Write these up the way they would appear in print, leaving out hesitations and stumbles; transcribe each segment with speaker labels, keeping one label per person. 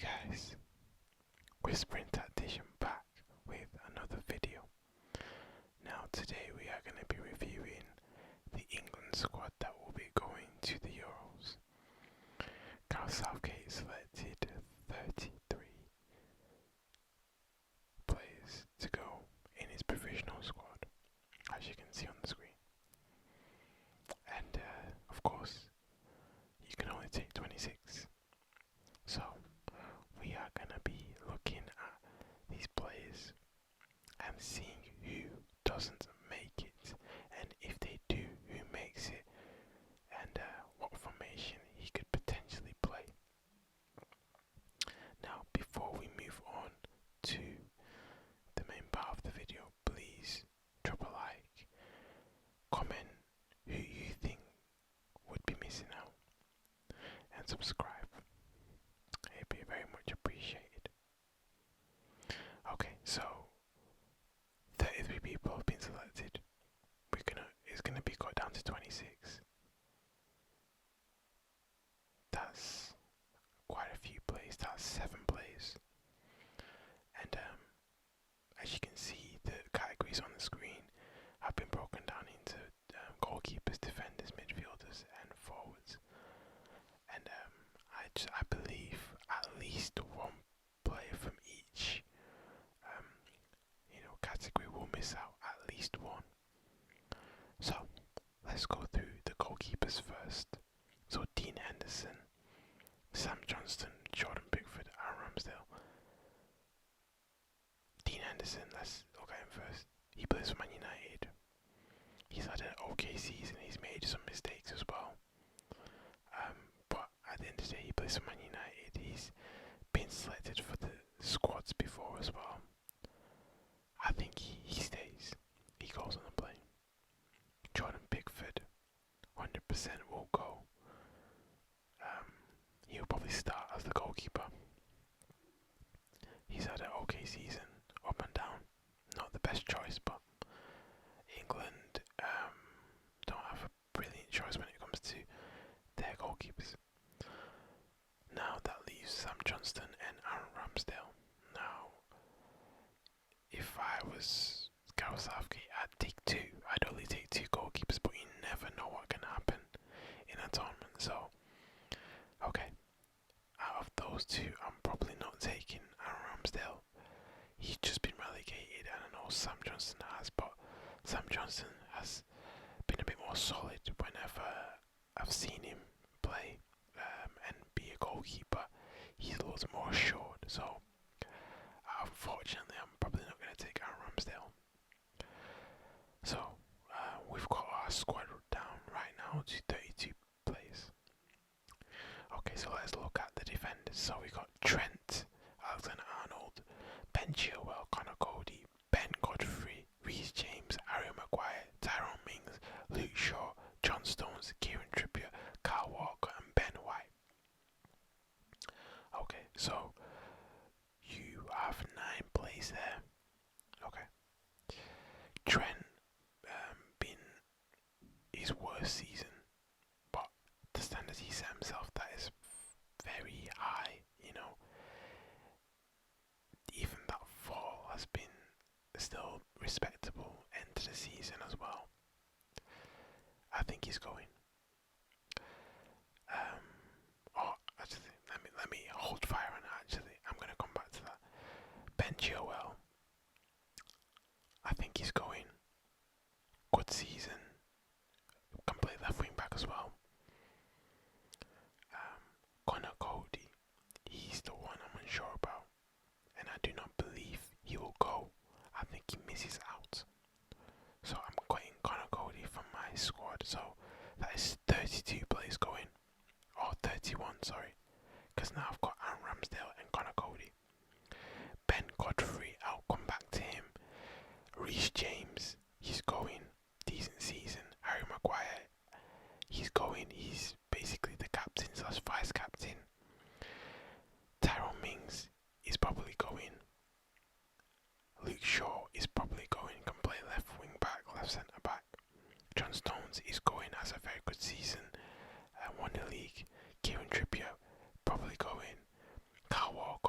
Speaker 1: guys, Whispering Tactician back with another video. Now today we are going to be reviewing the England squad that will be going to the Euros. Gareth Southgate selected 33 players to go in his provisional squad, as you can see on the screen. And of course, you can only take 26. So we are going to be looking at these players and seeing who doesn't make it, and if they do, who makes it, and what formation he could potentially play. Now, before we move on to the main part of the video, please drop a like, comment who you think would be missing out, and subscribe. It'd be very much appreciated. Okay, so 33 people have been selected. It's gonna be cut down to 26. That's quite a few plays. That's 7 plays. And as you can see, the categories on the screen have been broken down into goalkeepers, defenders, midfielders, and forwards. And I believe at least one player from each category will miss out, at least one. So let's go through the goalkeepers first. So Dean Henderson, Sam Johnston, Jordan Pickford, Aaron Ramsdale. Dean Henderson, let's look at him first. He plays for Man United. He's had an okay season. He's made some mistakes as well. But at the end of the day, he plays for Man United. He's been selected for the squads before as well. I think he stays. He goes on the plane. Jordan Pickford, 100% will go. He'll probably start as the goalkeeper. He's had an okay season, up and down. Not the best choice, but England don't have a brilliant choice when it comes to their goalkeepers. Now that leaves Sam Johnston and Aaron Ramsdale. Now, if I was Gareth Southgate, I'd take 2. I'd only take 2 goalkeepers, but you never know what can happen in a tournament. So, okay, out of those 2, I'm probably not taking Aaron Ramsdale. He's just been relegated, and I know Sam Johnston has, but Sam Johnston has been a bit more solid whenever I've seen him play and be a goalkeeper. He's a lot more assured, so unfortunately I'm probably not going to take Aaron Ramsdale. So we've got our squad down right now to 32 players. Okay, so let's look at the defenders. So we got Trent, Alexander-Arnold, Ben Chilwell, Connor Cody, Ben Godfrey, Reece James, Harry Maguire, Tyrone Mings, Luke Shaw, John Stones, Kieran Trippier, Kyle Walker, and Ben White. Okay, so you have 9 plays there. Okay. Trent been his worst season, but the standards he set himself, that is very high, Even that fall has been still respectable end to the season as well. I think he's going. Actually, let me hold fire on that. Actually, I'm gonna come back to that. Ben Chilwell, I think he's going. Good season. Can play left wing back as well. Connor Cody, he's the one I'm unsure about, and I do not believe he will go. I think he misses out. So I'm quitting Connor Cody from my squad. So that is 32 players going. Or 31, sorry. Because now I've got Aaron Ramsdale and Connor Cody. Ben Godfrey, I'll come back to him. Reece James, he's going. Decent season. Harry Maguire, he's going. He's basically the captain / vice captain. Tyrone Mings is probably going. Luke Shaw is probably going. Can play left wing back, left centre back. John Stones is going. Has a very good season. Won the league. Kieran Trippier probably going. Kyle Walker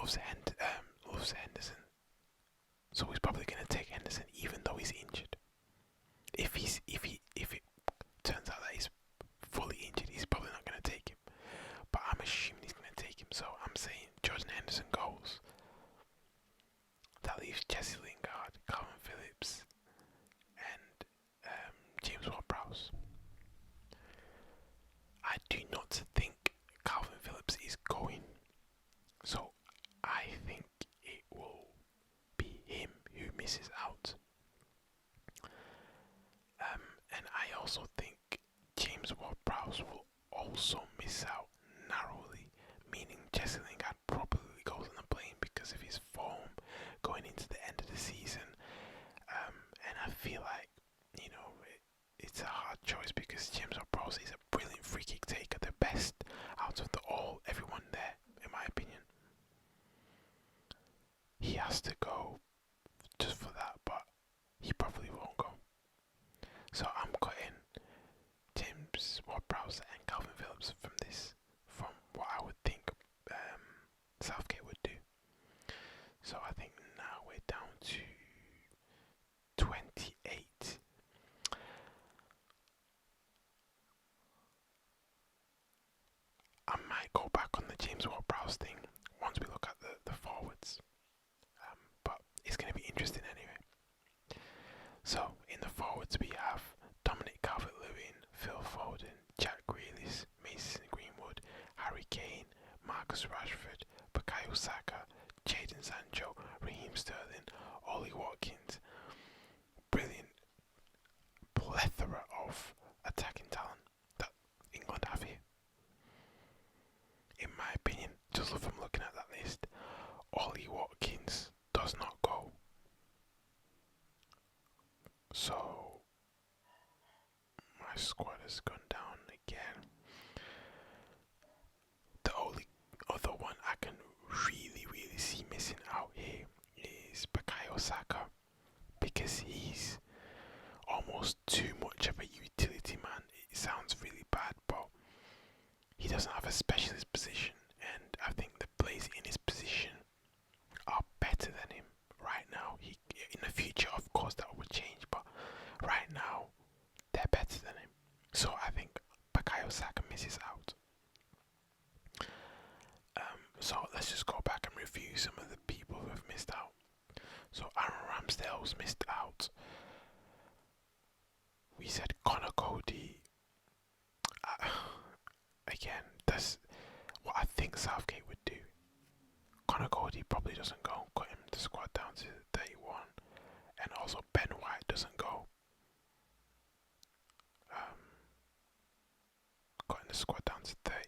Speaker 1: loves Henderson, so he's probably going to take Henderson even though he's injured. If it turns out that he's fully injured, he's probably not going to take him. But I'm assuming he's going to take him, so I'm saying Jordan Henderson goes. That leaves Jesse Lingard, Calvin Phillips, and James Ward-Prowse. I do not think Calvin Phillips is going, so I think it will be him who misses out. And I also think James Ward-Prowse will also miss out narrowly, meaning Jesse Lingard probably goes on the plane because of his form going into the end of the season. And I feel like, it's a hard choice because James Ward-Prowse is a brilliant free kick taker, the best out of everyone there, in my opinion. He has to go just for that, but he probably won't go. So I'm cutting James Ward-Prowse and Calvin Phillips from what I would think Southgate would do. So I think now we're down to 28. I might go back on the James Ward-Prowse thing once we look at the forwards. But it's going to be interesting anyway. So in the forwards we have Dominic Calvert-Lewin, Phil Foden, Jack Grealish, Mason Greenwood, Harry Kane, Marcus Rashford, Bukayo Saka, Jadon Sancho, Raheem Sterling, Ollie Watkins. Brilliant plethora of attacking talent that England have here. In my opinion, just from looking at that list, Ollie Watkins does not go. So my squad has gone down again. The only other one I can really see missing out here is Bukayo Saka, because he's almost too much of a utility man. It sounds really bad, but he doesn't have a specialist position, and I think the players in his position are better than him right now. In the future, of course, that would change, but right now they're better than him. So I think Bukayo Saka misses out. So let's just go back and review some of the people who have missed out. So Aaron Ramsdale's missed out. We said Connor Cody. Again, that's what I think Southgate would do. Connor Cody probably doesn't go, cut him the squad down to 31. And also Ben White doesn't go. Cutting the squad down to 30.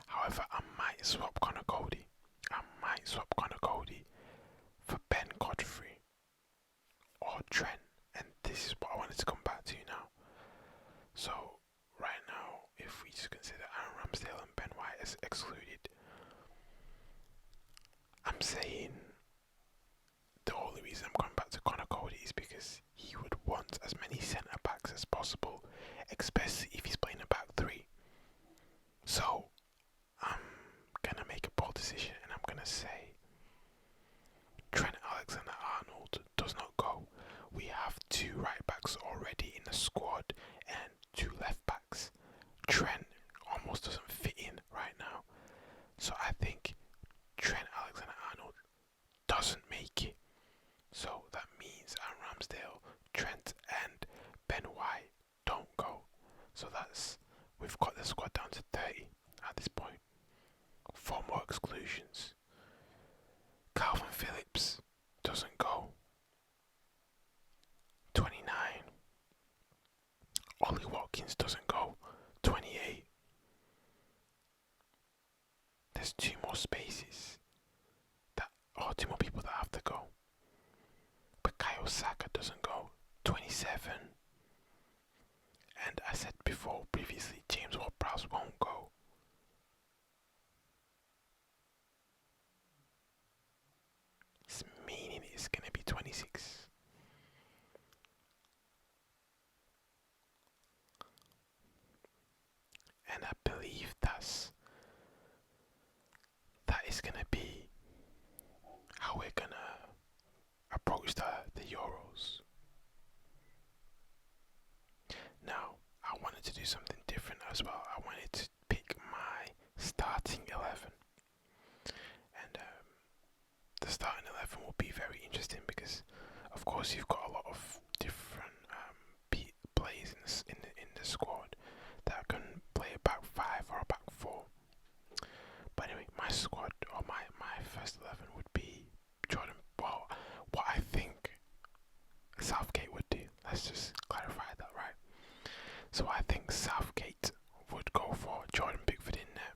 Speaker 1: However, I might swap Connor Cody. For Ben Godfrey or Trent. And this is what I wanted to come back to now. So, right now, if we just consider Aaron Ramsdale and Ben White as excluded, I'm saying the only reason I'm going back to Connor Cody is because he would want as many centre backs as possible, especially if he's playing a back three. So I'm gonna make a bold decision and I'm gonna say Trent Alexander-Arnold does not go. We have 2 right backs already in the squad and 2 left backs. Trent almost doesn't fit in right now, so I think Trent Alexander-Arnold doesn't make it. So that means Aaron Ramsdale, Trent and Ben White don't go. So we've got the squad down to 30 at this point. 4 more exclusions. Calvin Phillips doesn't go. 29. Ollie Watkins doesn't go. 28. There's 2 more spaces. 2 more people that have to go. Bukayo Saka doesn't go. 27. And I said previously, James Ward-Prowse won't go. Meaning it's going to be 26. believe that is gonna be how we're gonna approach the Euros. Now, I wanted to do something different as well. I wanted to pick my starting 11, and the starting 11 will be very interesting because, of course, you've got a lot of different players in the squad that can play a back five or a back four. But anyway, my squad or my first 11 would be Jordan. Well, what I think Southgate would do. Let's just clarify that, right? So I think Southgate would go for Jordan Pickford in there,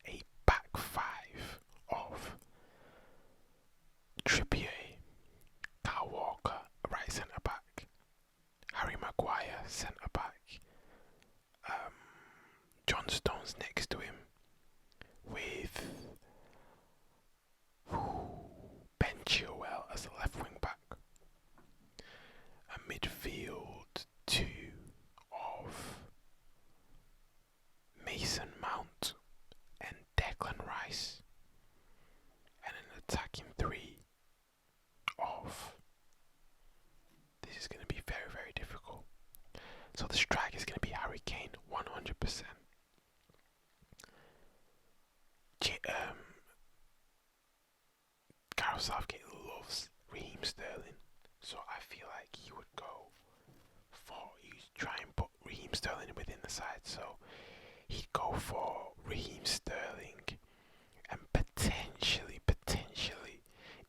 Speaker 1: a back five of Trippier, Kyle Walker, right centre back, Harry Maguire, centre back, John Stones next to him, with Ben Chilwell as the left wing back, a midfield two of Mason Mount and Declan Rice, and an attacking three of, this is going to be very, very difficult. So the strike is going to be Harry Kane, 100%. Gareth Southgate loves Raheem Sterling, so I feel like he would go for, he'd try and put Raheem Sterling within the side, so he'd go for Raheem Sterling and potentially,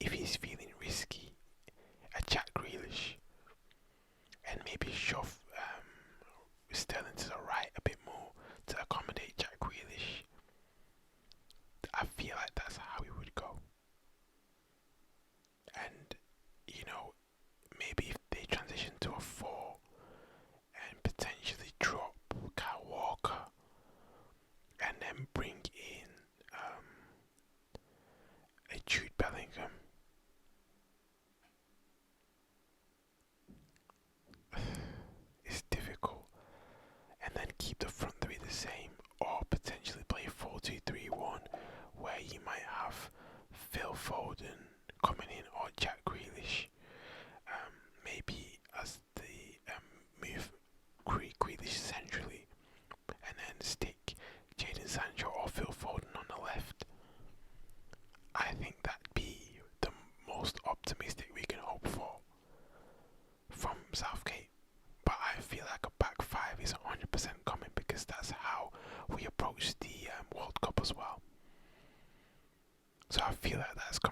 Speaker 1: if he's feeling risky, a Jack Grealish, and maybe shove Sterling to the right a bit more to accommodate Jack Grealish. I feel like that's how he would go. And, you know, maybe if they transition to a 4 and potentially drop Kyle Walker and then bring in a Jude Bellingham, it's difficult. And then keep the front three the same, or potentially play 4-2-3-1, where you might have Phil Foden coming in or Jack Grealish, maybe as the move Grealish centrally, and then stick Jadon Sancho or Phil Foden on the left. I think that'd be the most optimistic we can hope for from Southgate. But I feel like a back five is 100% coming because that's how we approach the World Cup as well. So I feel like that's coming.